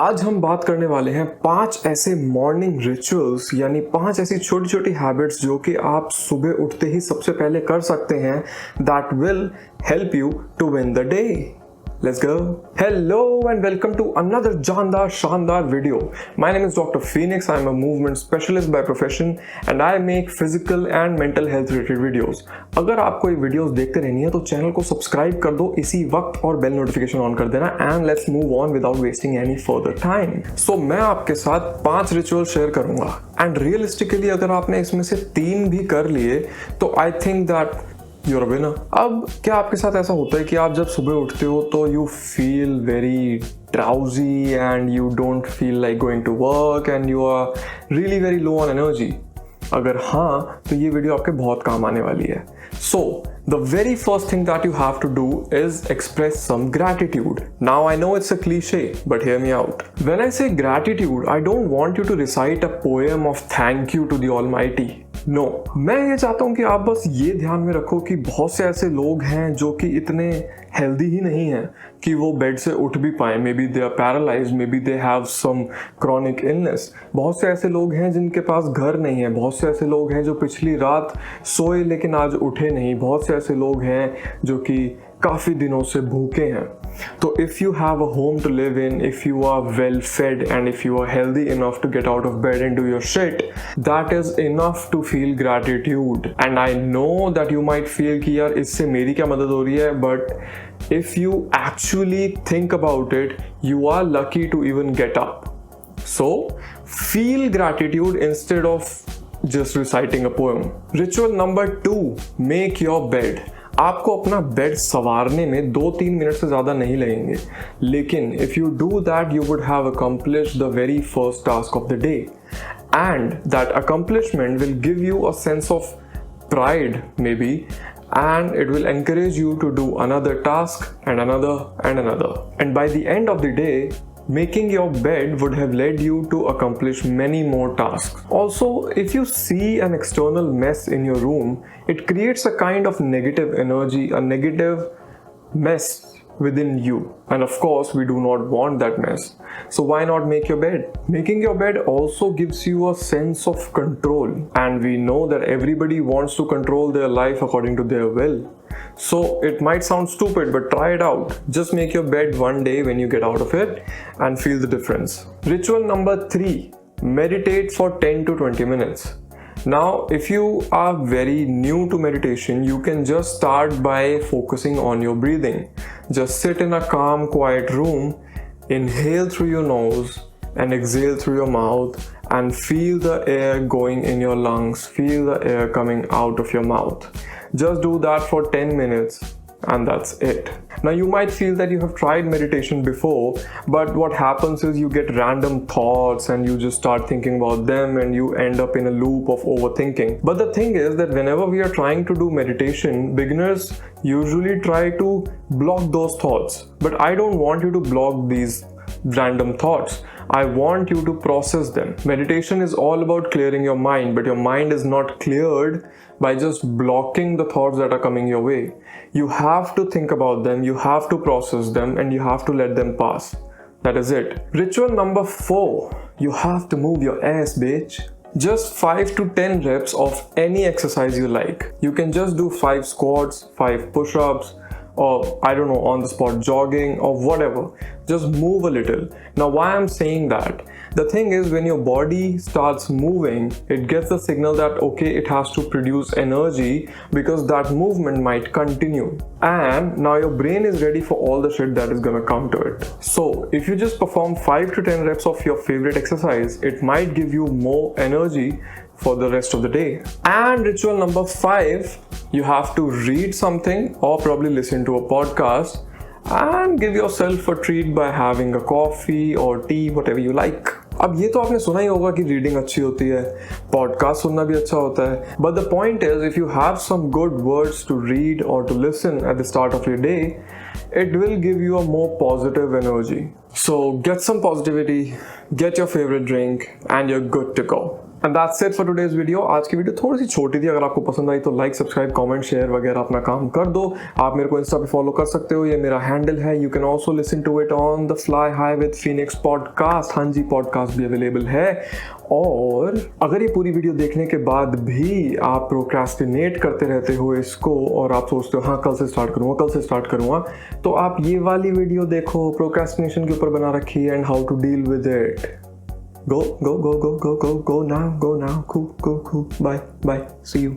आज हम बात करने वाले हैं 5 ऐसे मॉर्निंग रिचुअल्स यानी 5 ऐसी छोटी छोटी हैबिट्स जो कि आप सुबह उठते ही सबसे पहले कर सकते हैं that will help you to win the day. Let's go. Hello and welcome to another Jandar Shandar video. My name is Dr. Phoenix. I am a movement specialist by profession and I make physical and mental health related videos. अगर आपको ये videos देखते रहनी है तो channel को subscribe कर दो इसी वक्त और बेल नोटिफिकेशन ऑन कर देना and let's move on without wasting any further time. So मैं आपके साथ 5 रिचुअल शेयर करूंगा and realistically अगर आपने इसमें से 3 भी कर लिए तो I think that You're a winner. अब क्या आपके साथ ऐसा होता है कि आप जब सुबह उठते हो तो you feel very drowsy and you don't feel like going to work and you are really very low on energy? अगर हाँ तो ये वीडियो आपके बहुत काम आने वाली है. So the very first thing that you have to do is express some gratitude. Now I know it's a cliche, but hear me out. When I say gratitude, I don't want you to recite a poem of thank you to the Almighty. No, मैं ये चाहता हूँ कि आप बस ये ध्यान में रखो कि बहुत से ऐसे लोग हैं जो कि इतने हेल्दी ही नहीं हैं कि वो बेड से उठ भी पाए. Maybe they are paralysed, maybe they have some chronic illness. बहुत से ऐसे लोग हैं जिनके पास घर नहीं है. बहुत से ऐसे लोग हैं जो पिछली रात सोए लेकिन आज उठे नहीं. बहुत से ऐसे लोग हैं जो कि काफ़ी दिनों से भूखे हैं. तो if you have a home to live in, if you are well fed and if you are healthy enough to get out of bed and do your shit, that is enough to feel gratitude. And I know that you might feel कि यार इससे मेरी क्या मदद हो रही है, but if you actually think about it, you are lucky to even get up. So feel gratitude instead of just reciting a poem. Ritual number 2, make your bed. आपको अपना बेड संवारने में 2-3 मिनट से ज़्यादा नहीं लगेंगे, लेकिन if you do that you would have accomplished the very first task of the day and that accomplishment will give you a sense of pride may be and it will encourage you to do another task and another and another, and by the end of the day making your bed would have led you to accomplish many more tasks. Also, if you see an external mess in your room, it creates a kind of negative energy, a negative mess within you, and of course we do not want that mess. So why not make your bed? Making your bed also gives you a sense of control, and we know that everybody wants to control their life according to their will. So it might sound stupid, but try it out. Just make your bed one day when you get out of it and feel the difference. Ritual number 3, meditate for 10 to 20 minutes. Now, if you are very new to meditation, you can just start by focusing on your breathing. Just sit in a calm, quiet room, inhale through your nose and exhale through your mouth and feel the air going in your lungs, feel the air coming out of your mouth. Just do that for 10 minutes and that's it. Now you might feel that you have tried meditation before, but what happens is you get random thoughts and you just start thinking about them and you end up in a loop of overthinking. But the thing is that whenever we are trying to do meditation, beginners usually try to block those thoughts. But I don't want you to block these random thoughts. I want you to process them. Meditation is all about clearing your mind, but your mind is not cleared by just blocking the thoughts that are coming your way. You have to think about them, you have to process them, and you have to let them pass. That is it. Ritual number 4, you have to move your ass, bitch. Just 5 to 10 reps of any exercise you like. You can just do 5 squats, 5 push-ups, or I don't know, on the spot jogging or whatever. Just move a little. Now why I'm saying that? The thing is, when your body starts moving, it gets the signal that okay, it has to produce energy because that movement might continue. And now your brain is ready for all the shit that is gonna come to it. So if you just perform 5 to 10 reps of your favorite exercise, it might give you more energy for the rest of the day. And ritual number 5, you have to read something or probably listen to a podcast and give yourself a treat by having a coffee or tea, whatever you like. अब ये तो आपने सुना ही होगा कि reading अच्छी होती है, पॉडकास्ट सुनना भी अच्छा होता है, but the point is if you have some good words to read or to listen at the start of your day, it will give you a more positive energy. So get some positivity, get your favorite drink and you're good to go. And that's it for today's video. आज की video थोड़ी सी छोटी थी, अगर आपको पसंद आई तो like, subscribe, comment, share वगैरह अपना काम कर दो। आप मेरे को इंस्टा पे फॉलो कर सकते हो, ये मेरा हैंडल है। You can also listen to it on the fly high with Phoenix podcast. हाँ जी, पॉडकास्ट भी अवेलेबल है। और अगर ये पूरी वीडियो देखने के बाद भी आप प्रोक्रेस्टिनेट करते रहते हो इसको और आप सोचते हो हाँ कल से स्टार्ट करूँगा, तो आप ये वाली वीडियो देखो, प्रोक्रेस्टिनेशन के ऊपर बना रखी है and how to deal with it. Go now. Cool. Bye. See you.